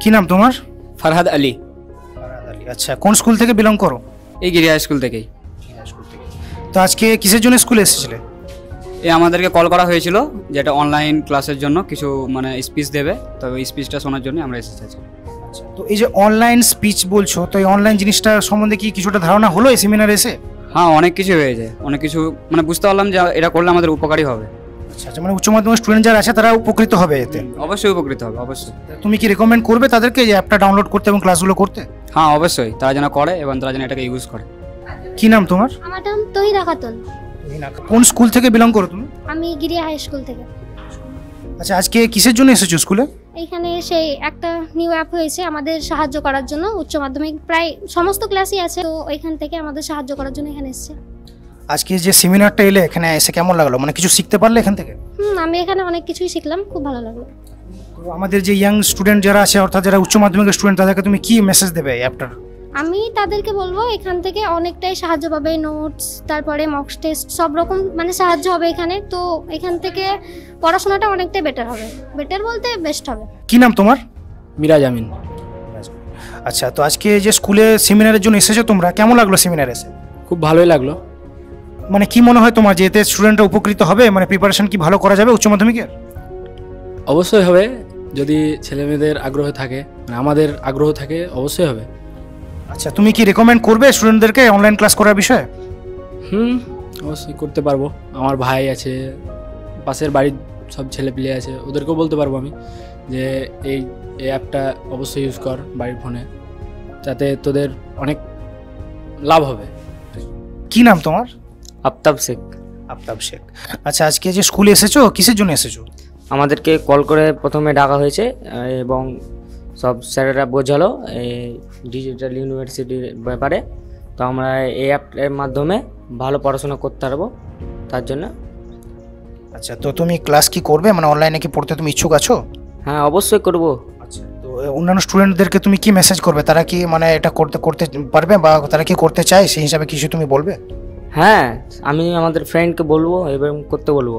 কি নাম তোমার? ফারহাদ আলী। ফারহাদ আলী, আচ্ছা কোন স্কুল থেকে বিলং করো? এই গিরিয়া স্কুল থেকেই। তো আজকে কিসের জন্য স্কুলে এসেছিলে? আমাদেরকে কল করা হয়েছিল যে একটা অনলাইন ক্লাসের জন্য কিছু মানে স্পিচ দেবে, তো ওই স্পিচটা শোনার জন্য আমরা এসেছি আজকে। তো এই যে অনলাইন স্পিচ বলছো, তো এই অনলাইন জিনিসটা সম্বন্ধে কি কিছুটা ধারণা হলো এই সেমিনারে এসে? হ্যাঁ, অনেক কিছু হয়েছে, অনেক কিছু মানে বুঝতে পারলাম যে এটা করলে আমাদের উপকারী হবে। আচ্ছা আচ্ছা, মানে উচ্চ মাধ্যমিক স্টুডেন্ট যারা আছে তারা উপকৃত হবে এতে? অবশ্যই উপকৃত হবে, অবশ্যই। তুমি কি রেকমেন্ড করবে তাদেরকে যে অ্যাপটা ডাউনলোড করতে এবং ক্লাসগুলো করতে? হ্যাঁ অবশ্যই, তারা যেন করে এবং তারা যেন এটাকে ইউজ করে। কি নাম তোমার? আমার নাম তহিদা খাতুন। কোন স্কুল থেকে বিলং করো তুমি? আমি গিরিয়া হাই স্কুল থেকে। আচ্ছা, আজকে কিসের জন্য এসেছো স্কুলে? এখানে সেই একটা নিউ অ্যাপ হয়েছে আমাদের সাহায্য করার জন্য, উচ্চ মাধ্যমিক প্রায় সমস্ত ক্লাসই আছে, তো এখান থেকে আমাদের সাহায্য করার জন্য এখানে এসেছে। আজকে যে সেমিনারটা এলে এখানে এসে কেমন লাগলো, মানে কিছু শিখতে পারলে এখান থেকে? আমি এখানে অনেক কিছুই শিখলাম, খুব ভালো লাগলো। তো আমাদের যে ইয়াং স্টুডেন্ট যারা আছে, অর্থাৎ যারা উচ্চ মাধ্যমিকের স্টুডেন্ট, তাদেরকে তুমি কি মেসেজ দেবে এই অ্যাপটার? আমি তাদেরকে বলবো এখান থেকে অনেকটাই সাহায্য পাবে, নোটস, তারপরে মক টেস্ট, সব রকম মানে সাহায্য হবে এখানে। তো এখান থেকে পড়াশোনাটা অনেকটাই বেটার হবে, বেটার বলতে বেস্ট হবে। কি নাম তোমার? মিরাজ আমিন। আচ্ছা, তো আজকে যে স্কুলে সেমিনারের জন্য এসেছো তোমরা, কেমন লাগলো সেমিনারে এসে? খুব ভালোই লাগলো। মানে কি মনে হয় তোমার যে এতে স্টুডেন্টরা উপকৃত হবে, মানে প্রিপারেশন কি ভালো করা যাবে উচ্চ মাধ্যমিকের? অবশ্যই হবে, যদি ছেলেমেয়েদের আগ্রহ থাকে, মানে আমাদের আগ্রহ থাকে, অবশ্যই হবে। আচ্ছা, তুমি কি রেকমেন্ড করবে স্টুডেন্টদেরকে অনলাইন ক্লাস করার বিষয়ে? অবশ্যই করতে পারবো। আমার ভাই আছে, পাশের বাড়ির সব ছেলেপিলে আছে, ওদেরকেও বলতে পারবো আমি যে এই অ্যাপটা অবশ্যই ইউজ কর বাড়ির ফোনে, যাতে তোদের অনেক লাভ হবে। কি নাম তোমার? আফতাব শেখ। আফতাব শেখ। আচ্ছা, আজকে যে স্কুলে এসেছো কিসের জন্য এসেছো? আমাদেরকে কল করে প্রথমে ডাকা হয়েছে এবং সব স্যারেরা বোঝালো এই ডিজিটাল ইউনিভার্সিটির ব্যাপারে। তো আমরা এই অ্যাপের মাধ্যমে ভালো পড়াশোনা করতে পারবো, তার জন্য। আচ্ছা, তো তুমি ক্লাস কি করবে, মানে অনলাইনে কি পড়তে তুমি ইচ্ছুক আছো? হ্যাঁ, অবশ্যই করব। আচ্ছা, তো অন্যান্য স্টুডেন্টদেরকে তুমি কি মেসেজ করবে, তারা কি মানে এটা করতে পারবে বা তারা কি করতে চায়, সেই হিসাবে কিছু তুমি বলবে? হ্যাঁ, আমি আমাদের ফ্রেন্ডকে বলবো এবং করতে বলবো।